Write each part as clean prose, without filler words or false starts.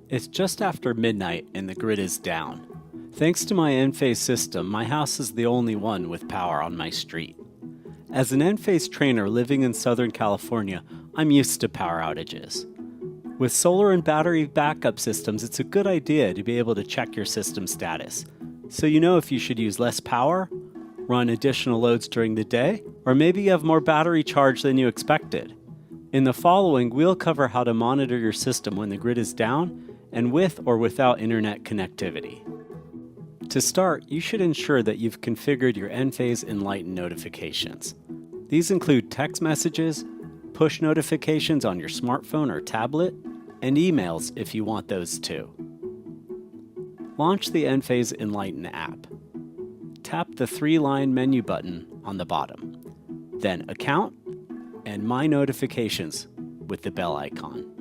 It's just after midnight and the grid is down. Thanks to my Enphase system, my house is the only one with power on my street. As an Enphase trainer living in Southern California, I'm used to power outages. With solar and battery backup systems, it's a good idea to be able to check your system status, so you know if you should use less power, run additional loads during the day, or maybe you have more battery charge than you expected. In the following, we'll cover how to monitor your system when the grid is down and with or without internet connectivity. To start, you should ensure that you've configured your Enphase Enlighten notifications. These include text messages, push notifications on your smartphone or tablet, and emails if you want those too. Launch the Enphase Enlighten app. Tap the three-line menu button on the bottom, then Account and My Notifications with the bell icon.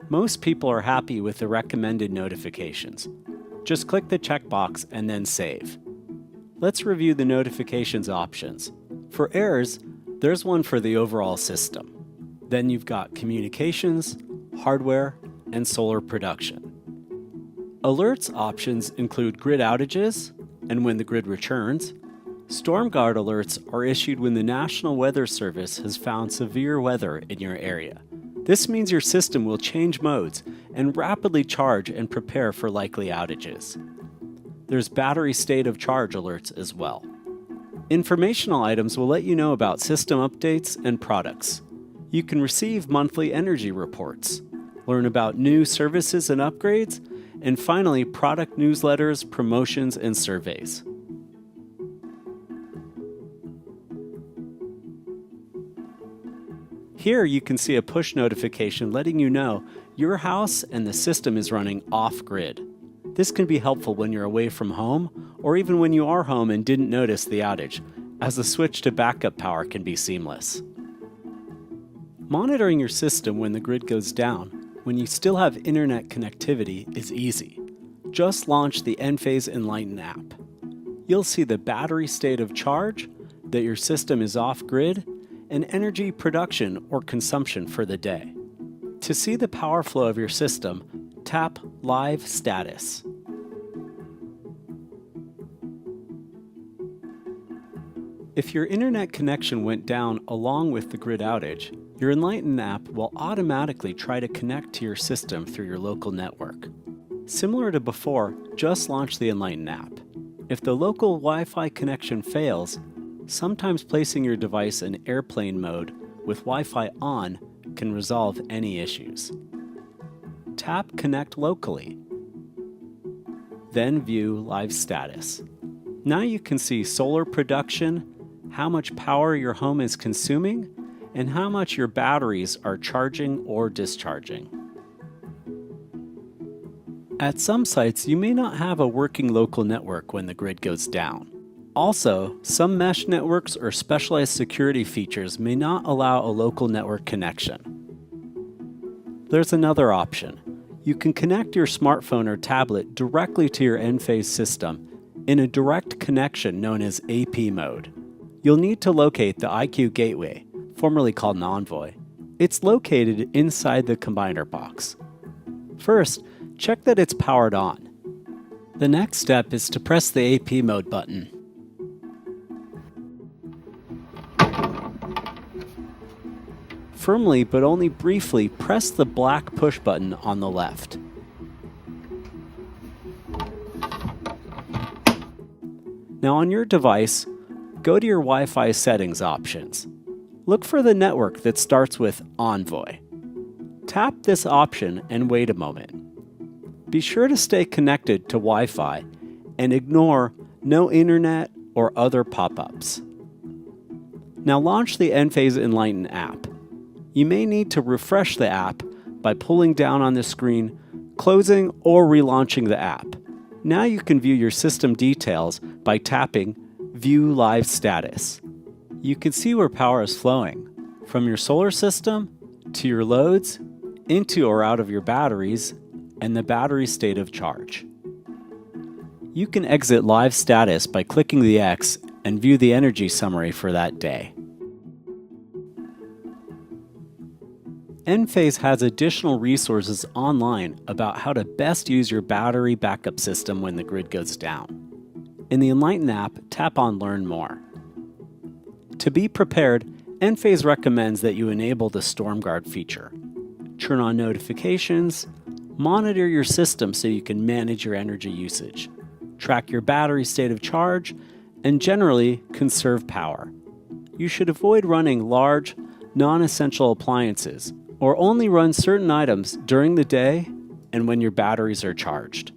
Most people are happy with the recommended notifications. Just click the checkbox and then save. Let's review the notifications options. For errors, there's one for the overall system. Then you've got communications, hardware, and solar production. Alerts options include grid outages and when the grid returns. Storm Guard alerts are issued when the National Weather Service has found severe weather in your area. This means your system will change modes and rapidly charge and prepare for likely outages. There's battery state of charge alerts as well. Informational items will let you know about system updates and products. You can receive monthly energy reports, learn about new services and upgrades, and finally, product newsletters, promotions, and surveys. Here you can see a push notification letting you know your house and the system is running off-grid. This can be helpful when you're away from home or even when you are home and didn't notice the outage, as the switch to backup power can be seamless. Monitoring your system when the grid goes down, when you still have internet connectivity, is easy. Just launch the Enphase Enlighten app. You'll see the battery state of charge, that your system is off-grid, and energy production or consumption for the day. To see the power flow of your system, tap Live Status. If your internet connection went down along with the grid outage, your Enlighten app will automatically try to connect to your system through your local network. Similar to before, just launch the Enlighten app. If the local Wi-Fi connection fails, sometimes placing your device in airplane mode with Wi-Fi on can resolve any issues. Tap Connect Locally. Then view Live Status. Now you can see solar production, how much power your home is consuming, and how much your batteries are charging or discharging. At some sites, you may not have a working local network when the grid goes down. Also, some mesh networks or specialized security features may not allow a local network connection. There's another option. You can connect your smartphone or tablet directly to your Enphase system in a direct connection known as AP mode. You'll need to locate the IQ gateway, formerly called an Envoy. It's located inside the combiner box. First, check that it's powered on. The next step is to press the AP mode button. Firmly but only briefly press the black push button on the left. Now on your device, go to your Wi-Fi settings options. Look for the network that starts with Envoy. Tap this option and wait a moment. Be sure to stay connected to Wi-Fi and ignore no internet or other pop-ups. Now launch the Enphase Enlighten app. You may need to refresh the app by pulling down on the screen, closing, or relaunching the app. Now you can view your system details by tapping View Live Status. You can see where power is flowing, from your solar system, to your loads, into or out of your batteries, and the battery state of charge. You can exit Live Status by clicking the X and view the energy summary for that day. Enphase has additional resources online about how to best use your battery backup system when the grid goes down. In the Enlighten app, tap on Learn More. To be prepared, Enphase recommends that you enable the Storm Guard feature. Turn on notifications, monitor your system so you can manage your energy usage, track your battery state of charge, and generally conserve power. You should avoid running large, non-essential appliances, or only run certain items during the day and when your batteries are charged.